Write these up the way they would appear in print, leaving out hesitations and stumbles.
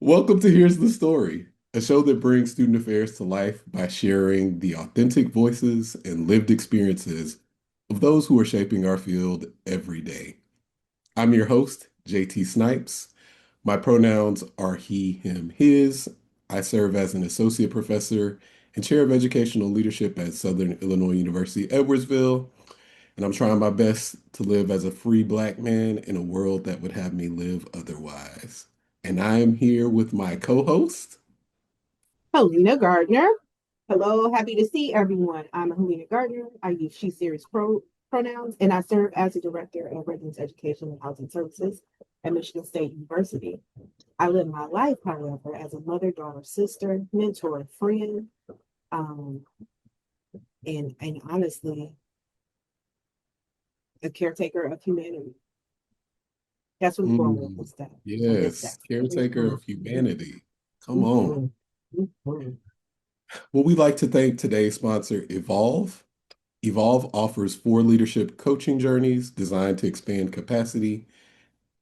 Welcome to Here's the Story, a show that brings student affairs to life by sharing the authentic voices and lived experiences of those who are shaping our field every day. I'm your host, JT Snipes. My pronouns are he, him, his. I serve as an associate professor and chair of educational leadership at Southern Illinois University, Edwardsville, and I'm trying my best to live as a free Black man in a world that would have me live otherwise. And I am here with my co-host. Helena Gardner. Hello, happy to see everyone. I'm Helena Gardner. I use she, series pronouns, and I serve as the Director of Residence Education and Housing Services at Michigan State University. I live my life, however, as a mother, daughter, sister, mentor, friend, um, and honestly, a caretaker of humanity. That's what we're going with Mm, this day. yes, caretaker Mhm, of humanity. Come on. mhm, mhm. Well, we'd like to thank today's sponsor, Evolve. Evolve offers four leadership coaching journeys designed to expand capacity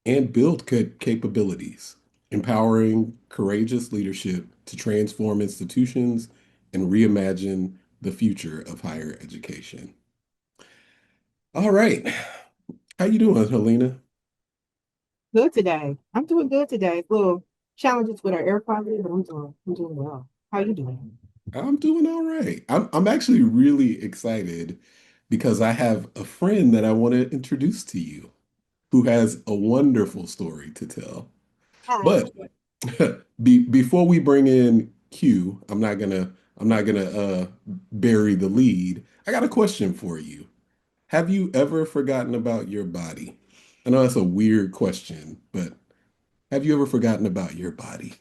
and build capabilities, empowering courageous leadership to transform institutions and reimagine the future of higher education. All right. How you doing, Helena? Good today. I'm doing good today. Little challenges with our air quality, but I'm doing well. How you doing? I'm doing all right. I'm actually really excited because I have a friend that I want to introduce to you who has a wonderful story to tell. Hi. But before we bring in Q, I'm not gonna bury the lead. I got a question for you. Have you ever forgotten about your body? I know that's a weird question, but have you ever forgotten about your body?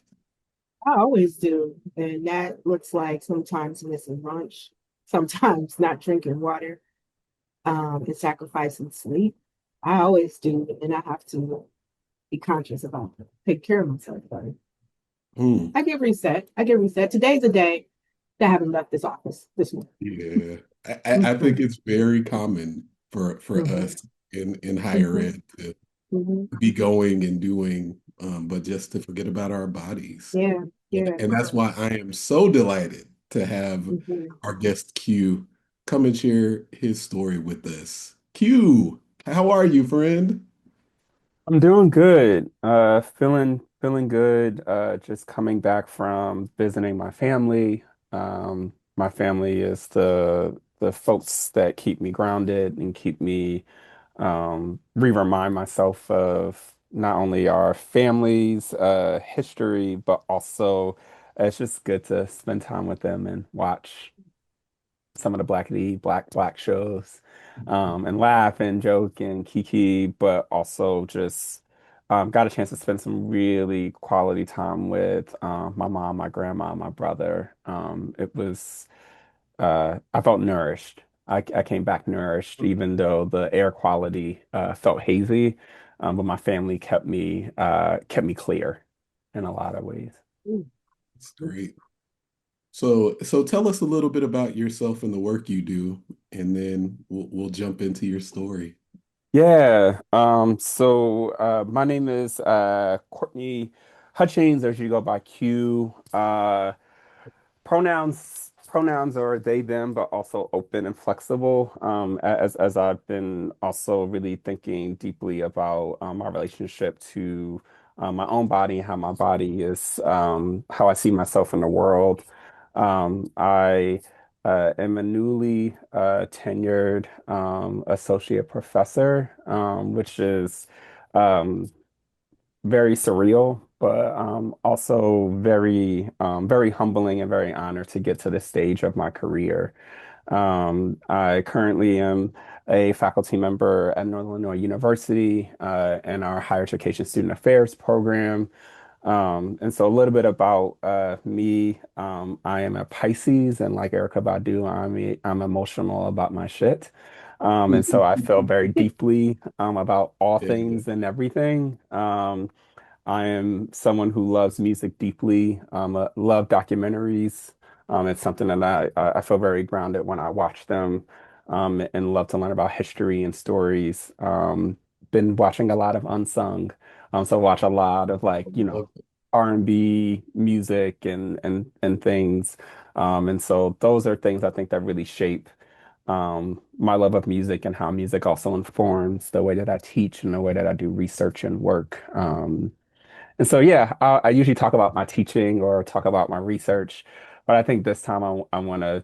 I always do. And that looks like sometimes missing lunch, sometimes not drinking water, and sacrificing sleep. I always do, and I have to be conscious about it. Take care of myself, but Hmm. I get reset. I get reset. Today's a day that I haven't left this office this morning. Yeah, I think Mhm, it's very common for us mhm, in higher mhm, ed to mhm. be going and doing, but just to forget about our bodies. Yeah, yeah. And that's why I am so delighted to have Mhm. our guest Q come and share his story with us. Q, how are you, friend? I'm doing good. Feeling good. Just coming back from visiting my family. My family is the folks that keep me grounded and keep me re-remind myself of not only our family's history, but also it's just good to spend time with them and watch some of the black shows, and laugh and joke and kiki, but also just got a chance to spend some really quality time with my mom, my grandma, my brother. I felt nourished. I came back nourished, even though the air quality felt hazy, but my family kept me clear in a lot of ways. Mm. That's great. So tell us a little bit about yourself and the work you do, and then we'll jump into your story. Yeah. My name is Courtney Hutchings, as you go by Q. Pronouns are they, them, but also open and flexible. As I've been also really thinking deeply about my relationship to my own body and how my body is how I see myself in the world. I am a newly tenured associate professor, which is um, very surreal, but also very humbling and very honored to get to this stage of my career. I currently am a faculty member at Northern Illinois University in our higher education student affairs program. And so a little bit about me. I am a Pisces, and like Erica Badu, I'm emotional about my shit. And so I feel very deeply about all Yeah. things and everything. I am someone who loves music deeply, love documentaries. It's something that I feel very grounded when I watch them, and love to learn about history and stories. Been watching a lot of Unsung. So watch a lot of like, I love it. R&B music and things. And so those are things I think that really shape my love of music and how music also informs the way that I teach and the way that I do research and work. And so, yeah, I usually talk about my teaching or talk about my research, but I think this time I want to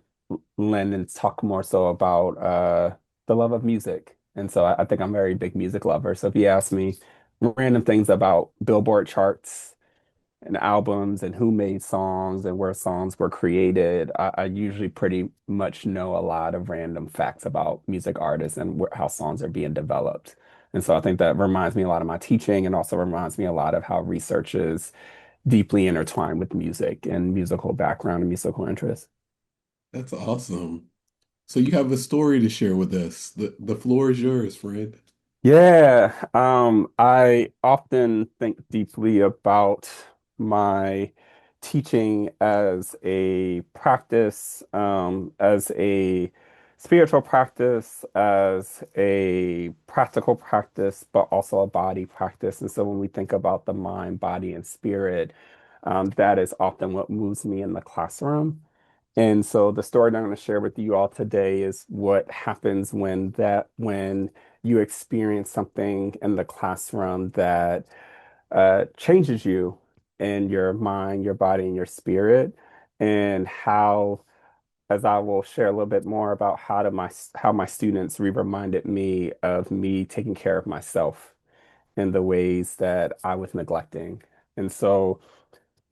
lend and talk more so about the love of music. And so I think I'm a very big music lover. So if you ask me random things about Billboard charts and albums and who made songs and where songs were created, I usually pretty much know a lot of random facts about music artists and how songs are being developed. And so I think that reminds me a lot of my teaching and also reminds me a lot of how research is deeply intertwined with music and musical background and musical interest. That's awesome. So you have a story to share with us. The floor is yours, friend. Yeah, I often think deeply about my teaching as a practice, as a spiritual practice, as a practical practice, but also a body practice. And so when we think about the mind, body, and spirit, that is often what moves me in the classroom. And so the story that I'm going to share with you all today is what happens when you experience something in the classroom that changes you in your mind, your body, and your spirit, and how, as I will share a little bit more about how my students reminded me of me taking care of myself in the ways that I was neglecting. And so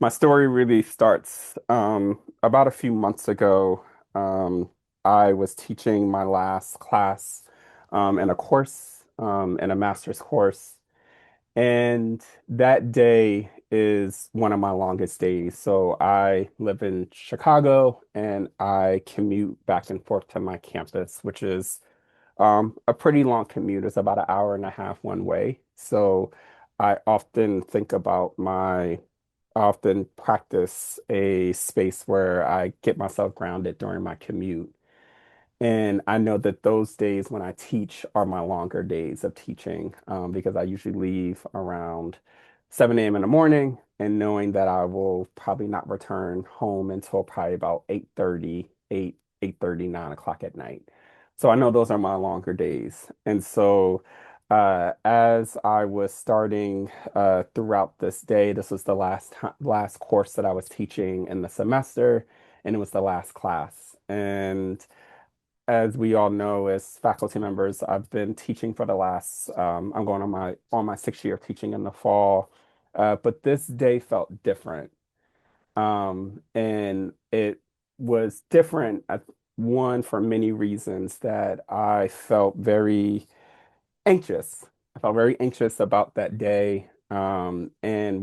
my story really starts about a few months ago. Um, I was teaching my last class in a course, in a master's course. And that day is one of my longest days. So I live in Chicago and I commute back and forth to my campus, which is a pretty long commute. It's about an hour and a half one way. So I often think about I often practice a space where I get myself grounded during my commute. And I know that those days when I teach are my longer days of teaching because I usually leave around 7 a.m. in the morning and knowing that I will probably not return home until probably about 8:30, 8:30, 9 o'clock at night. So I know those are my longer days. And so as I was starting throughout this day, this was the last course that I was teaching in the semester, and it was the last class. And as we all know, as faculty members, I've been teaching for the last, I'm going on my 6th year of teaching in the fall. But this day felt different. And it was different, one, for many reasons that I felt very anxious. I felt very anxious about that day. And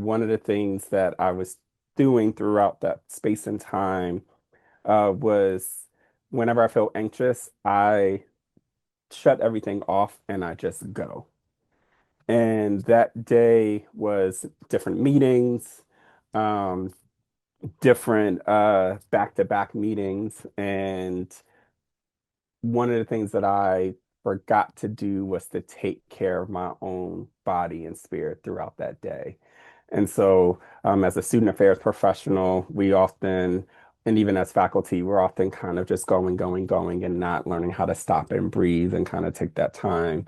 one of the things that I was doing throughout that space and time was whenever I feel anxious, I shut everything off and I just go. And that day was different meetings, um, different back-to-back meetings. And one of the things that I forgot to do was to take care of my own body and spirit throughout that day. And so, as a student affairs professional, we often, and even as faculty, we're often kind of just going, going, going, and not learning how to stop and breathe and kind of take that time.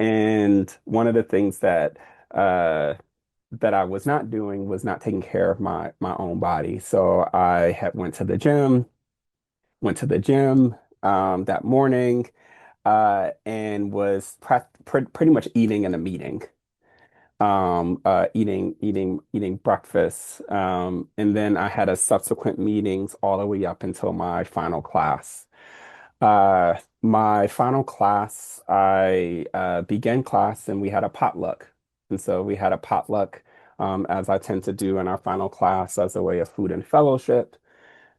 And one of the things uh, that I was not doing was not taking care of my own body. So I had went to the gym that morning, and was pretty much eating in a meeting, eating breakfast. And then I had a subsequent meetings all the way up until my final class. My final class, I began class and we had a potluck. And so we had a potluck, as I tend to do in our final class as a way of food and fellowship.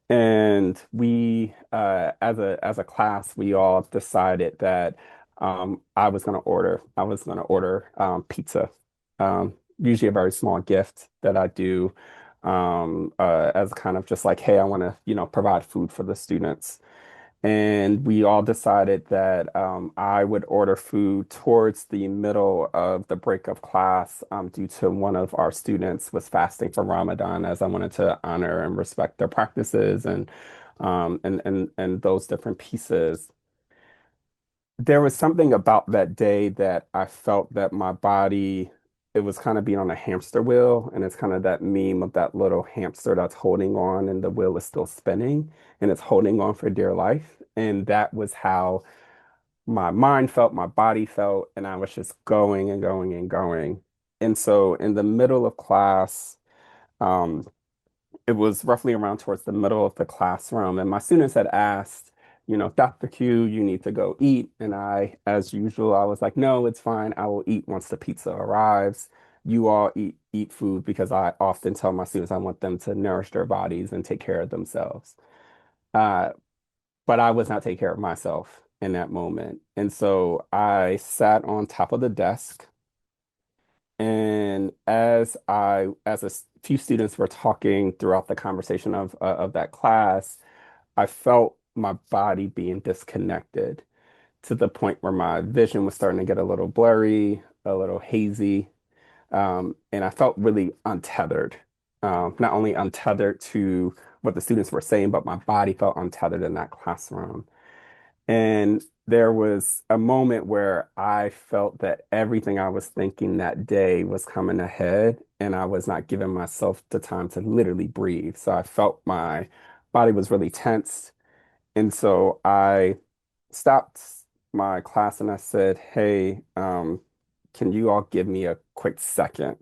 And we, as a class, we all decided that I was gonna order pizza. Usually a very small gift that I do as kind of just like, hey, I want to, provide food for the students. And we all decided that I would order food towards the middle of the break of class due to one of our students was fasting for Ramadan, as I wanted to honor and respect their practices and those different pieces. There was something about that day that I felt that my body, it was kind of being on a hamster wheel, and it's kind of that meme of that little hamster that's holding on and the wheel is still spinning and it's holding on for dear life. And that was how my mind felt, my body felt, and I was just going and going and going. And so in the middle of class, um, it was roughly around towards the middle of the classroom, and my students had asked, Dr. Q, you need to go eat. And I, as usual, I was like, no, it's fine. I will eat once the pizza arrives. You all eat food because I often tell my students I want them to nourish their bodies and take care of themselves. Uh, but I was not taking care of myself in that moment. And so I sat on top of the desk. And as few students were talking throughout the conversation of that class, I felt my body being disconnected to the point where my vision was starting to get a little blurry, a little hazy, and I felt really untethered. Not only untethered to what the students were saying, but my body felt untethered in that classroom. And there was a moment where I felt that everything I was thinking that day was coming ahead, and I was not giving myself the time to literally breathe. So I felt my body was really tense. And so I stopped my class and I said, hey, can you all give me a quick second?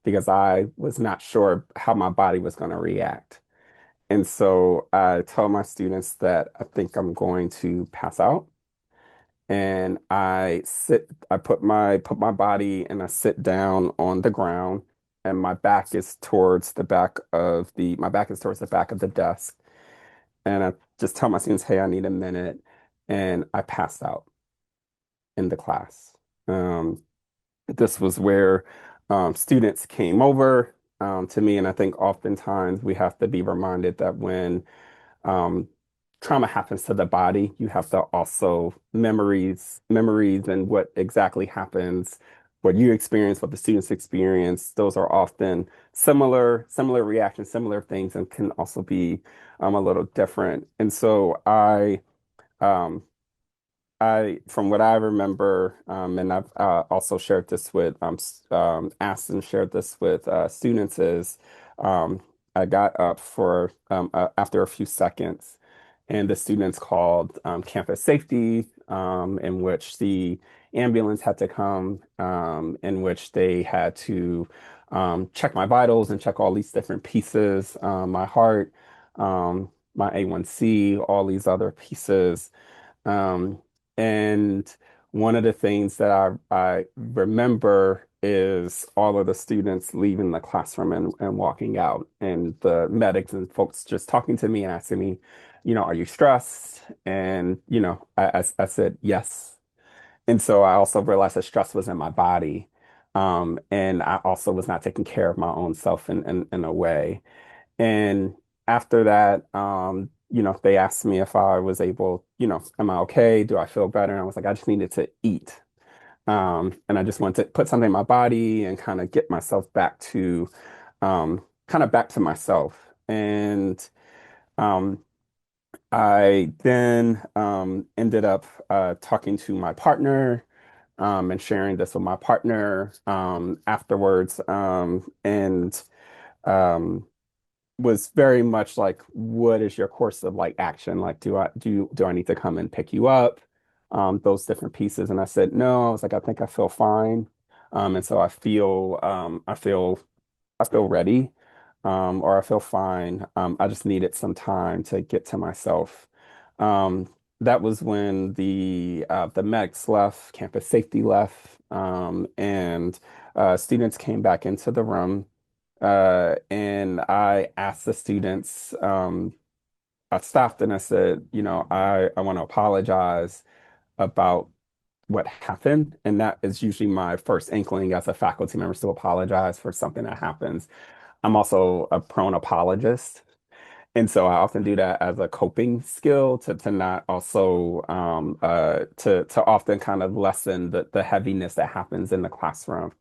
Because I was not sure how my body was going to react. And so I told my students that I think I'm going to pass out. And I put my body and I sit down on the ground, and my back is towards the back of the desk. And I just tell my students, hey, I need a minute. And I passed out in the class. Um, this was where students came over to me. And I think oftentimes we have to be reminded that when um, trauma happens to the body, you have to also memories and what exactly happens, what you experience, what the students experience. Those are often similar reactions, similar things, and can also be a little different. And so um, from what I remember, and I've also shared this with, asked and shared this with students, is I got up after a few seconds, and the students called campus safety, in which the ambulance had to come, in which they had to check my vitals and check all these different pieces, my heart, my A1C, all these other pieces. Um, and one of the things that I remember is all of the students leaving the classroom and walking out, and the medics and folks just talking to me and asking me, are you stressed? And, I said yes. And so I also realized that stress was in my body. And I also was not taking care of my own self in a way. And after that, they asked me if I was able, am I okay? Do I feel better? And I was like, I just needed to eat. And I just wanted to put something in my body and kind of get myself back to myself. And um, I then ended up talking to my partner and sharing this with my partner afterwards. And um, was very much like, what is your course of like action? Like, do I need to come and pick you up? Those different pieces. And I said, no, I was like, I think I feel fine. And so I feel ready, or I feel fine. I just needed some time to get to myself. Um, that was when the medics left, campus safety left, and students came back into the room. And I asked the students, I stopped and I said, I want to apologize about what happened. And that is usually my first inkling as a faculty member to apologize for something that happens. I'm also a prone apologist. And so I often do that as a coping skill to not also to often kind of lessen the heaviness that happens in the classroom.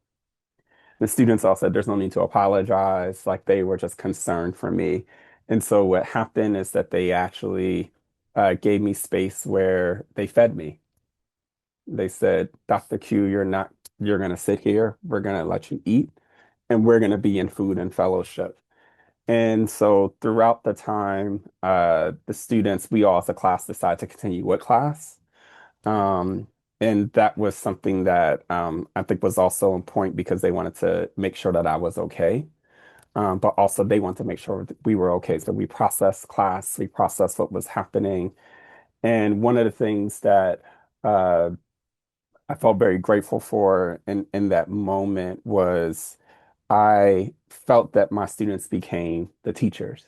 The students all said there's no need to apologize, like they were just concerned for me. And so what happened is that they actually gave me space where they fed me. They said, Dr. Q, you're gonna sit here, we're gonna let you eat, and we're gonna be in food and fellowship. And so throughout the time, the students, we all as a class decided to continue with class. Um, and that was something that I think was also important because they wanted to make sure that I was okay. But also they wanted to make sure that we were okay. So we processed class, we processed what was happening. And one of the things that uh, I felt very grateful for in that moment was I felt that my students became the teachers.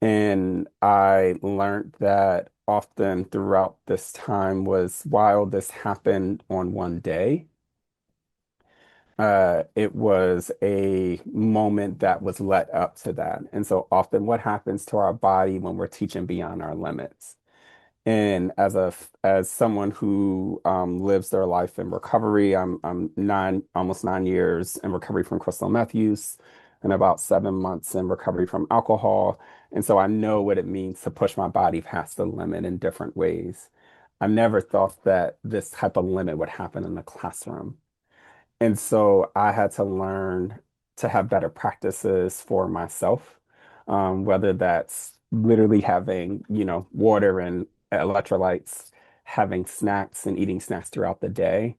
And I learned that often throughout this time was while this happened on one day, it was a moment that was led up to that. And so often what happens to our body when we're teaching beyond our limits? And as someone who lives their life in recovery, I'm almost 9 years in recovery from crystal meth use, and about 7 months in recovery from alcohol. And so I know what it means to push my body past the limit in different ways. I never thought that this type of limit would happen in the classroom. And so I had to learn to have better practices for myself, whether that's literally having, water and electrolytes, having snacks and eating snacks throughout the day.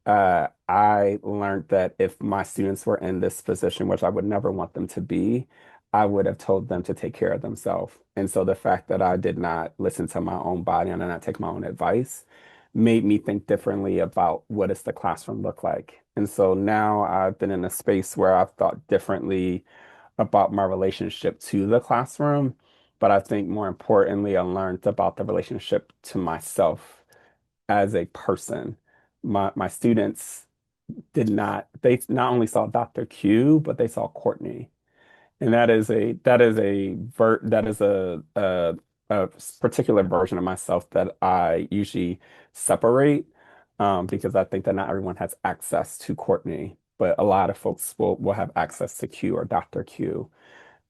I learned that if my students were in this position, which I would never want them to be, I would have told them to take care of themselves. And so the fact that I did not listen to my own body and did not take my own advice made me think differently about what does the classroom look like. And so now I've been in a space where I've thought differently about my relationship to the classroom. But I think more importantly, I learned about the relationship to myself as a person. My students they not only saw Dr. Q, but they saw Courtney. And that is a particular version of myself that I usually separate because I think that not everyone has access to Courtney, but a lot of folks will have access to Q or Dr. Q.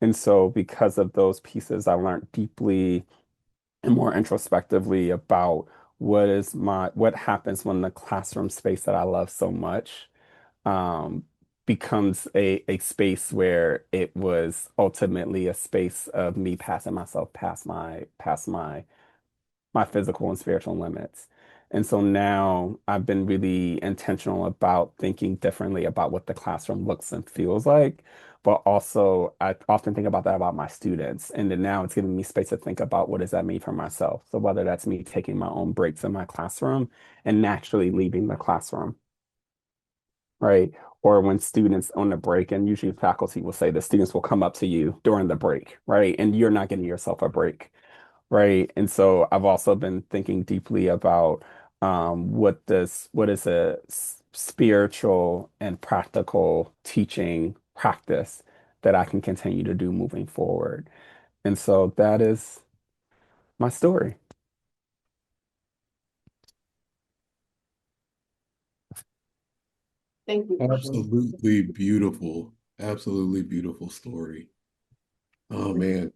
And so because of those pieces, I learned deeply and more introspectively about what happens when the classroom space that I love so much um, becomes a space where it was ultimately a space of me passing myself past my physical and spiritual limits. And so now I've been really intentional about thinking differently about what the classroom looks and feels like. But also, I often think about that about my students. And then now it's giving me space to think about what does that mean for myself. So whether that's me taking my own breaks in my classroom and naturally leaving the classroom, right? Or when students on the break, and usually faculty will say the students will come up to you during the break, right? And you're not getting yourself a break, right? And so I've also been thinking deeply about what is a spiritual and practical teaching practice that I can continue to do moving forward. And so that is my story. Thank you, Anthony. Absolutely beautiful. Absolutely beautiful story. Oh man.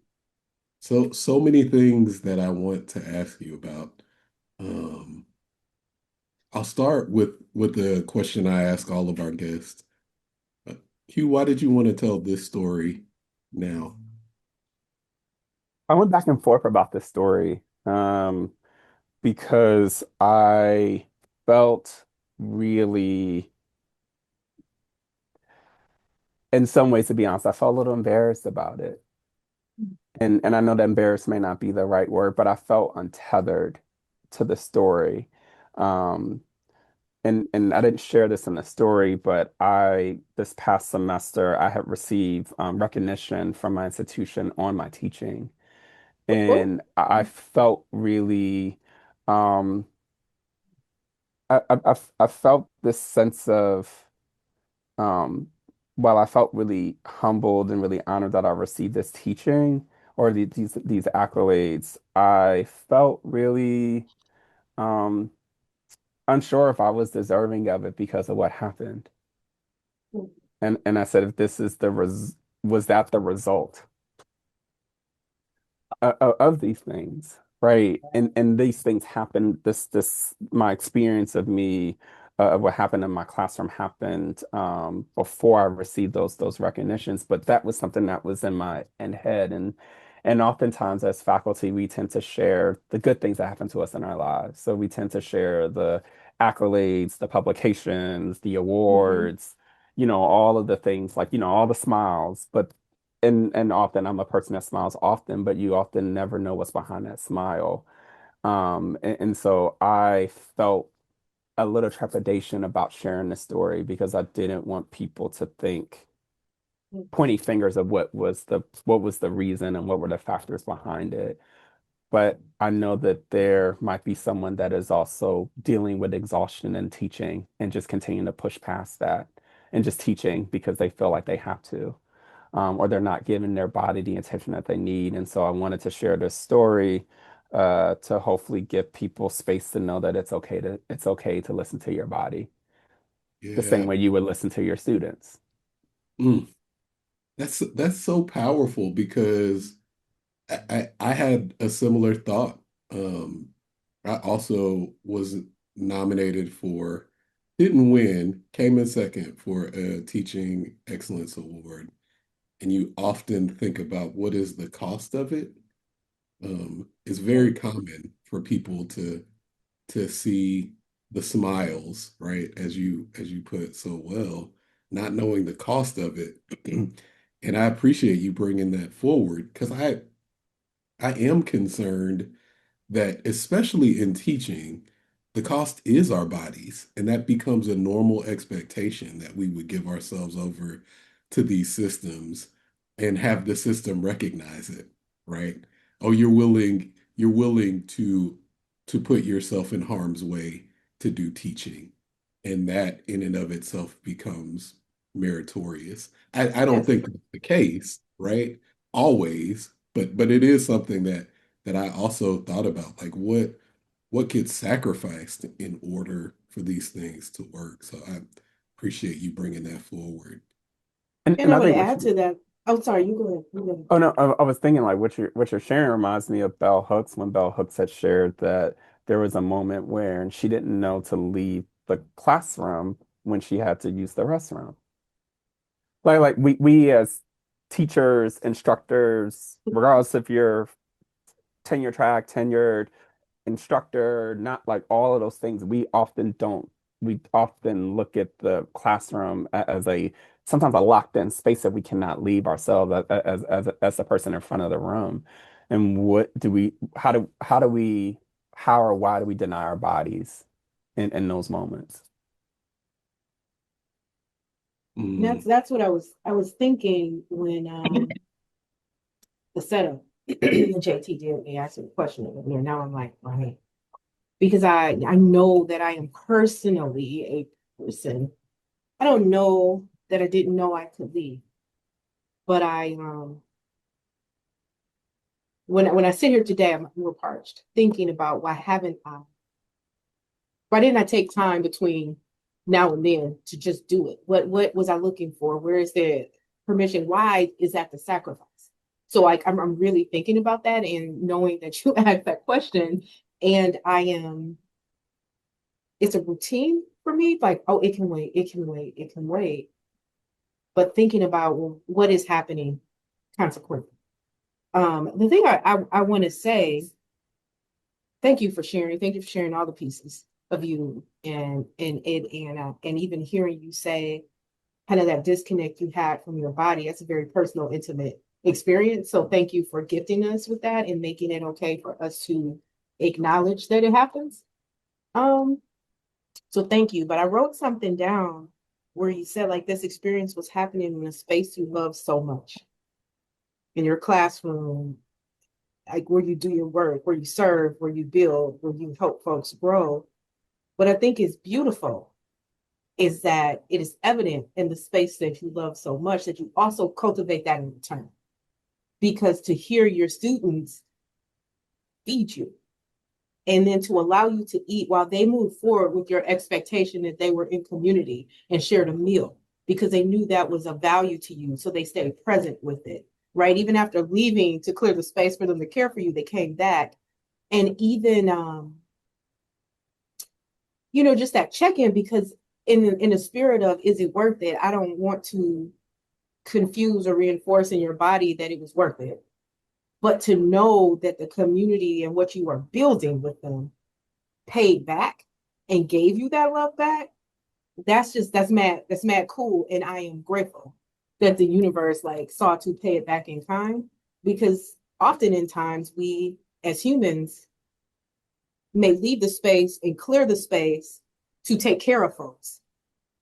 So many things that I want to ask you about. Um, I'll start with the question I ask all of our guests. Uh, Q, why did you want to tell this story now? I went back and forth about this story because I felt really, in some ways, to be honest, I felt a little embarrassed about it. And I know that embarrassed may not be the right word, but I felt untethered to the story. Um, and I didn't share this in the story, but this past semester I had received recognition from my institution on my teaching. Oh, And I felt really um I felt this sense of um while I felt really humbled and really honored that I received this teaching, or these accolades, I felt really um, unsure if I was deserving of it because of what happened. And I said, if this is was that the result of these things, right? And these things happen. This my experience of me of what happened in my classroom happened before I received those recognitions. But that was something that was in my head, and oftentimes as faculty, we tend to share the good things that happen to us in our lives. So we tend to share the accolades, the publications, the Mhm. awards, all of the things like, all the smiles, but and often I'm a person that smiles often, but you often never know what's behind that smile. And so I felt a little trepidation about sharing the story because I didn't want people to think pointing fingers of what was the reason and what were the factors behind it. But I know that there might be someone that is also dealing with exhaustion and teaching and just continuing to push past that and just teaching because they feel like they have to, or they're not giving their body the attention that they need. And so I wanted to share this story to hopefully give people space to know that it's okay to listen to your body the same Yeah. way you would listen to your students. Mm. That's so powerful because I had a similar thought. Um, I also was nominated for, didn't win, came in second for a Teaching Excellence Award. And you often think about what is the cost of it. It's Yeah. very common for people to see the smiles, right? As you put so well, not knowing the cost of it. And I appreciate you bringing that forward because I am concerned that, especially in teaching, the cost is our bodies, and that becomes a normal expectation that we would give ourselves over to these systems and have the system recognize it, right? Oh, you're willing to put yourself in harm's way to do teaching, and that in and of itself becomes meritorious. I don't Yes. think that's the case, right? Always, but it is something that I also thought about, like what gets sacrificed in order for these things to work. So I appreciate you bringing that forward. And And and I I would think what add you to that. Oh, sorry, you go ahead. You go ahead. oh no, I was thinking like what you're sharing reminds me of Bell Hooks when Bell Hooks had shared that there was a moment where she didn't know to leave the classroom when she had to use the restroom. Like we as teachers, instructors, regardless if you're tenure track, tenured, instructor, not like all of those things, we often look at the classroom as a sometimes a locked in space that we cannot leave ourselves as the person in front of the room. And what do we, how do we, how or why do we deny our bodies in those moments? And Mm, that's what I was thinking when the setup JT did me ask me a question over there. Now I'm like, right. Because I know that I am personally a person. I don't know that I didn't know I could leave, but I when I sit here today, I'm more parched, thinking about why didn't I take time between now and then to just do it? What was I looking for? Where is the permission? Why is that the sacrifice? So like I'm really thinking about that and knowing that you asked that question, and I am it's a routine for me. Like, oh, it can wait, it can wait, it can wait. But thinking about, well, what is happening consequently. The thing I want to say, thank you for sharing. Thank you for sharing all the pieces of you and even hearing you say kind of that disconnect you had from your body. That's a very personal, intimate experience. So thank you for gifting us with that and making it okay for us to acknowledge that it happens. Um, so thank you. But I wrote something down where you said like this experience was happening in a space you love so much in your classroom, like where you do your work, where you serve, where you build, where you help folks grow. What I think is beautiful is that it is evident in the space that you love so much that you also cultivate that in return. because to hear your students feed you and then to allow you to eat while they move forward with your expectation that they were in community and shared a meal because they knew that was of value to you. So they stayed present with it, right? Even after leaving to clear the space for them to care for you, they came back. And even, just that check in because in the spirit of, is it worth it? I don't want to confuse or reinforce in your body that it was worth it. But to know that the community and what you are building with them paid back and gave you that love back, that's mad cool. And I am grateful that the universe like saw to pay it back in kind because often in times we as humans may leave the space and clear the space to take care of folks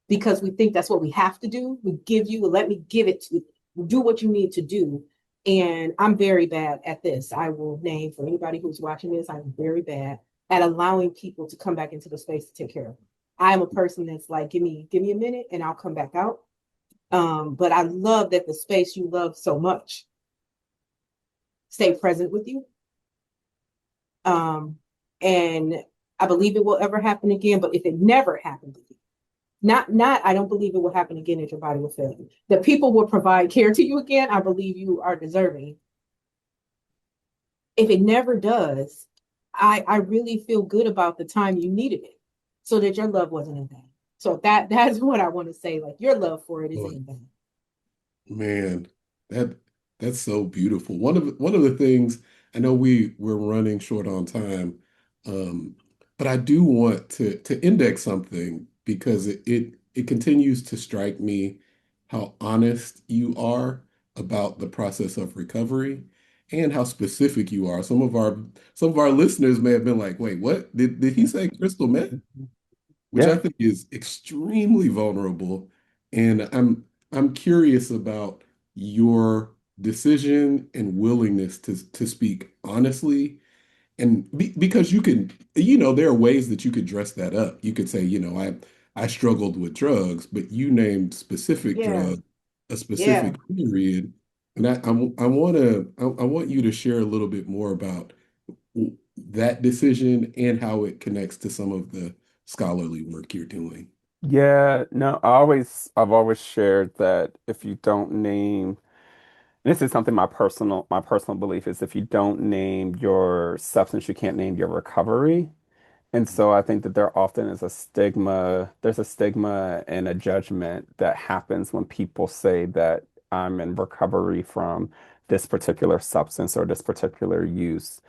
because we think that's what we have to do. We give you, let me give it to you, do what you need to do. And I'm very bad at this. I will name for anybody who's watching this, I'm very bad at allowing people to come back into the space to take care of them. I'm a person that's like, give me a minute and I'll come back out. But I love that the space you love so much stay present with you. Um, and I believe it will ever happen again. But if it never happened again, not I don't believe it will happen again that your body will fail you. That people will provide care to you again, I believe you are deserving. If it never does, I really feel good about the time you needed it so that your love wasn't in vain. So that's what I want to say. Like your love for it isn't Boy, in vain. man, that that's so beautiful. One of the things I know we're running short on time, um, but I do want to index something because it continues to strike me how honest you are about the process of recovery and how specific you are. Some of our listeners may have been like, "Wait, what? Did he say crystal meth?" Which I Yeah. think is extremely vulnerable. And I'm curious about your decision and willingness to speak honestly. And because there are ways that you could dress that up. You could say, I struggled with drugs, but you named specific Yeah, drug, a yeah. specific period. And I want you to share a little bit more about that decision and how it connects to some of the scholarly work you're doing. Yeah, no, I've always shared that if you don't name, and this is something my personal belief is if you don't name your substance, you can't name your recovery. And so I think that there's a stigma and a judgment that happens when people say that I'm in recovery from this particular substance or this particular use.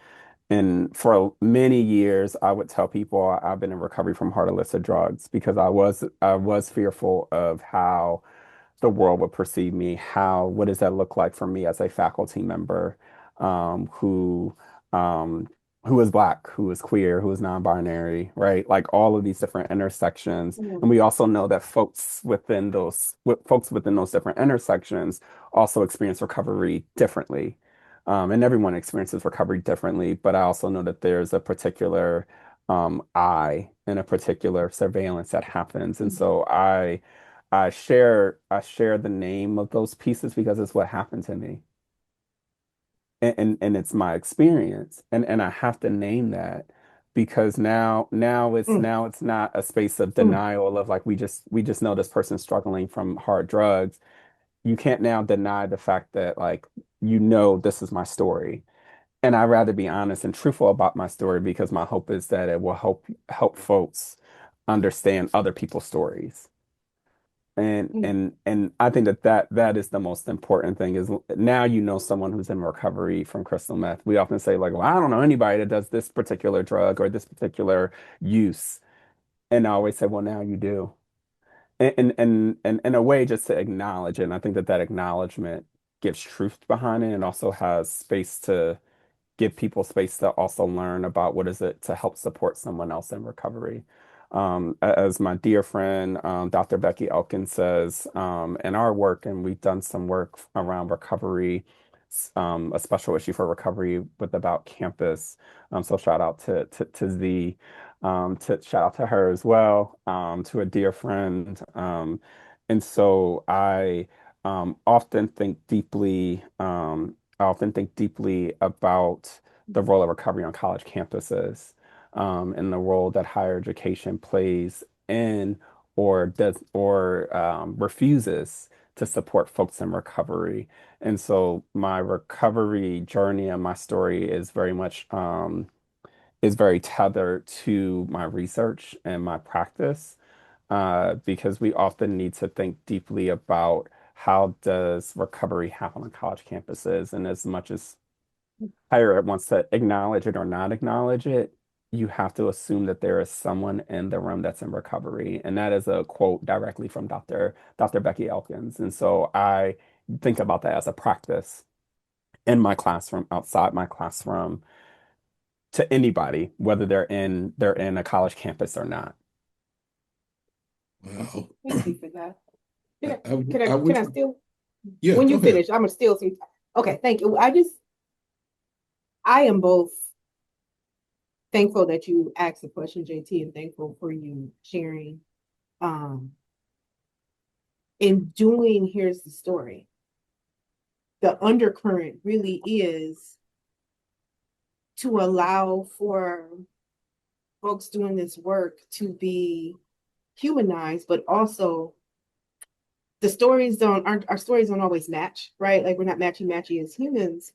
And for many years, I would tell people I've been in recovery from hard illicit drugs because I was fearful of how the world would perceive me. What does that look like for me as a faculty member um, who um, who is black, who is queer, who is non-binary, right? Like all of these different intersections. And Mm, we also know that folks within those different intersections also experience recovery differently. And everyone experiences recovery differently, but I also know that there's a particular eye and a particular surveillance that happens. And mm, so I share the name of those pieces because it's what happened to me. And it's my experience. And I have to name that because mm, now it's not a space of mm, denial of like we just know this person's struggling from hard drugs. You can't now deny the fact that like this is my story. And I'd rather be honest and truthful about my story because my hope is that it will help folks understand other people's stories. And mm, and and I think that is the most important thing is now someone who's in recovery from crystal meth. We often say like, well, I don't know anybody that does this particular drug or this particular use. And I always say, well, now you do. And in a way, just to acknowledge it. And I think that acknowledgement gives truth behind it and also has space to give people space to also learn about what is it to help support someone else in recovery. As my dear friend, Dr. Becky Elkins says, in our work, and we've done some work around recovery, a special issue for recovery with About Campus. So shout out to Z, to shout out to her as well, to a dear friend. And so I often think deeply I often think deeply about the role of recovery on college campuses, and the role that higher education plays in or does or refuses to support folks in recovery. And so my recovery journey and my story is very tethered to my research and my practice, because we often need to think deeply about how does recovery happen on college campuses. And as much as higher ed wants to acknowledge it or not acknowledge it, you have to assume that there is someone in the room that's in recovery. And that is a quote directly from Dr. Becky Elkins. And so I think about that as a practice in my classroom, outside my classroom, to anybody, whether they're in a college campus or not. Wow. Thank you for that. I, I, I Can wish, I still, yeah, when go you ahead. finish, I'm gonna steal some. Okay, thank you. I am both thankful that you asked the question, JT, and thankful for you sharing. Um, in doing, here's the story. The undercurrent really is to allow for folks doing this work to be humanized, but also the stories don't aren't our stories don't always match, right? Like we're not matchy as humans,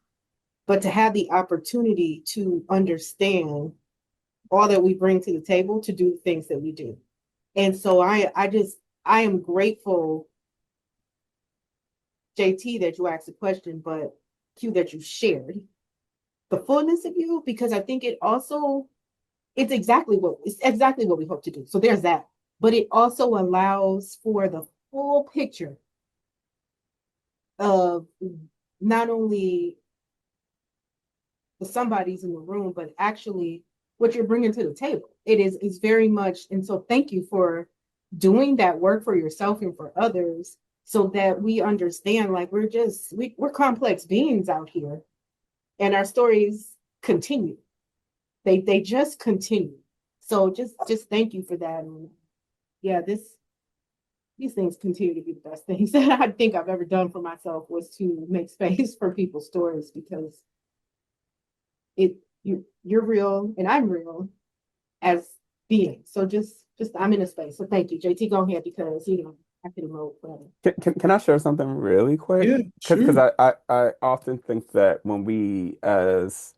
but to have the opportunity to understand all that we bring to the table to do the things that we do. And so I am grateful, JT, that you asked the question, but Q, that you shared the fullness of you, because I think it's exactly what we hope to do. So there's that. But it also allows for the full picture of not only the somebody's in the room, but actually what you're bringing to the table. Is very much, and so thank you for doing that work for yourself and for others, so that we understand like we're complex beings out here, and our stories continue. They just continue. So just thank you for that. And yeah, these things continue to be the best things that I think I've ever done for myself, was to make space for people's stories, because it you're real and I'm real as beings. So just I'm in a space. So thank you, JT. Go ahead, because I can emote forever. Can I share something really quick? Yeah, Because sure. I often think that when we, as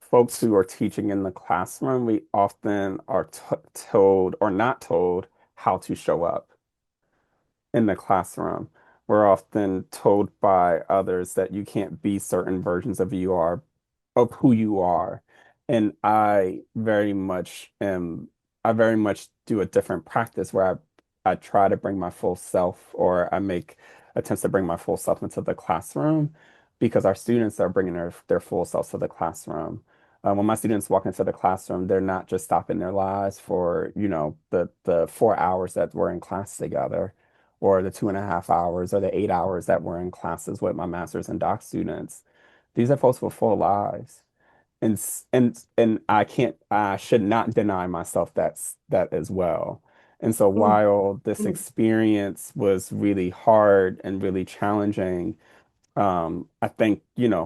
folks who are teaching in the classroom, we often are t told or not told how to show up in the classroom. We're often told by others that you can't be certain versions of who you are. And I very much do a different practice where I try to bring my full self, or I make attempts to bring my full self into the classroom, because our students are bringing their full selves to the classroom. When my students walk into the classroom, they're not just stopping their lives for, the 4 hours that we're in class together, or the 2.5 hours, or the 8 hours that we're in classes with my master's and doc students. These are folks with full lives. And I should not deny myself that as well. And so Mm, while this mm, experience was really hard and really challenging, I think,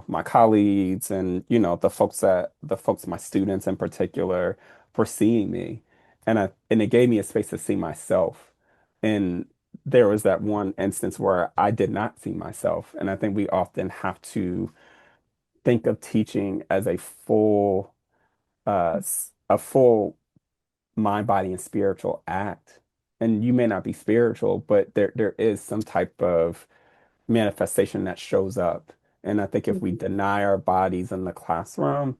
my colleagues and, my students in particular, for seeing me. And it gave me a space to see myself. And there was that one instance where I did not see myself. And I think we often have to think of teaching as a full mind, body, and spiritual act. And you may not be spiritual, but there is some type of manifestation that shows up. And I think if we mm, deny our bodies in the classroom,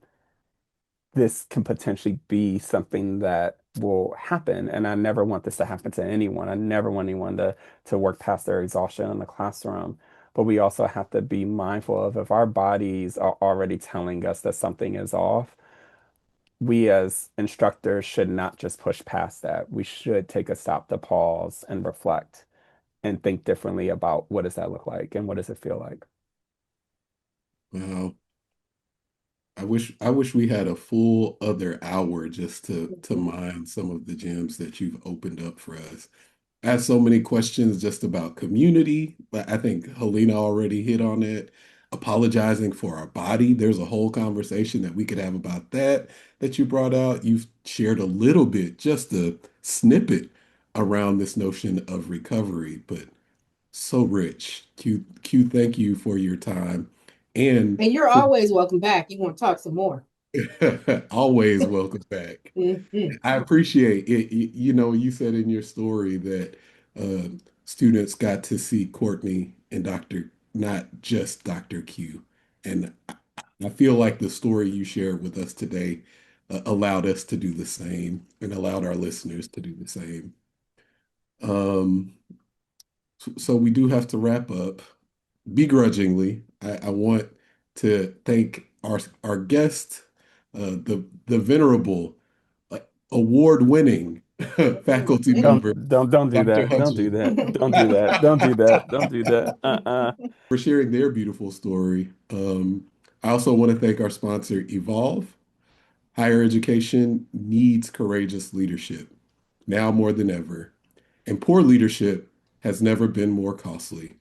this can potentially be something that will happen. And I never want this to happen to anyone. I never want anyone to work past their exhaustion in the classroom. But we also have to be mindful of, if our bodies are already telling us that something is off, we as instructors should not just push past that. We should take a stop to pause and reflect and think differently about, what does that look like and what does it feel like? Wow. I wish we had a full other hour just to mm. mine some of the gems that you've opened up for us. I have so many questions just about community, but I think Helena already hit on it. apologizing for our body. There's a whole conversation that we could have about that you brought out. You've shared a little bit, just a snippet around this notion of recovery, but so rich. Q, thank you for your time and And you're for always welcome back. You want to talk some more? always welcome back. Mhm. I appreciate it. You said in your story that students got to see Courtney and not just Dr. Q. And I feel like the story you shared with us today allowed us to do the same and allowed our listeners to do the same. Um, so we do have to wrap up begrudgingly. I want to thank our guest, the venerable, uh, award-winning faculty member, Don't do Dr. that. Don't do Hudson, that. Don't do that. Don't do that. Don't do that. for sharing their beautiful story. I also want to thank our sponsor, Evolve. Higher education needs courageous leadership now more than ever, and poor leadership has never been more costly.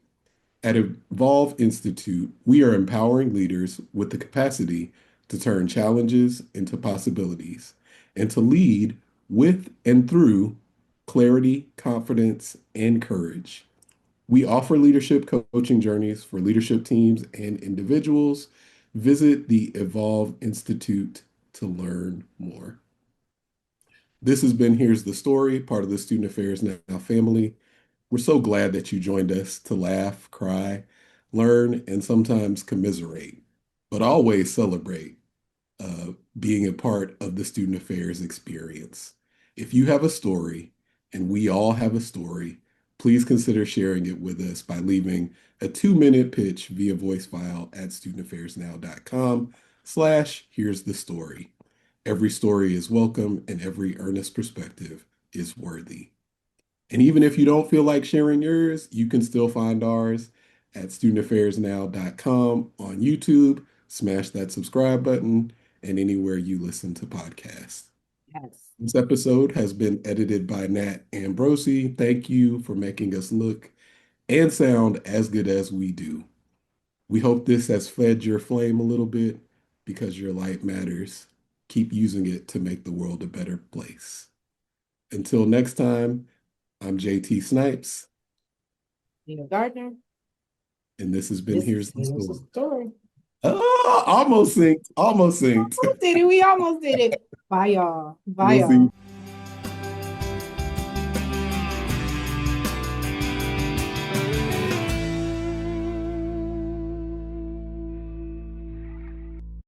At Evolve Institute, we are empowering leaders with the capacity to turn challenges into possibilities and to lead with and through clarity, confidence, and courage. We offer leadership coaching journeys for leadership teams and individuals. Visit the Evolve Institute to learn more. This has been Here's the Story, part of the Student Affairs Now family. We're so glad that you joined us to laugh, cry, learn, and sometimes commiserate, but always celebrate being a part of the student affairs experience. If you have a story, and we all have a story, please consider sharing it with us by leaving a 2-minute pitch via voice file at studentaffairsnow.com/here's the story. Every story is welcome and every earnest perspective is worthy. And even if you don't feel like sharing yours, you can still find ours at studentaffairsnow.com on YouTube. Smash that subscribe button and anywhere you listen to podcasts. Yes. This episode has been edited by Nat Ambrosi. Thank you for making us look and sound as good as we do. We hope this has fed your flame a little bit because your light matters. Keep using it to make the world a better place. Until next time, I'm JT Snipes, Gardner, and this has been this Here's is the Here's the Story. Story. Almost synced, almost synced. Almost did it. We almost did it. Bye, y'all. Bye, We'll see y'all. you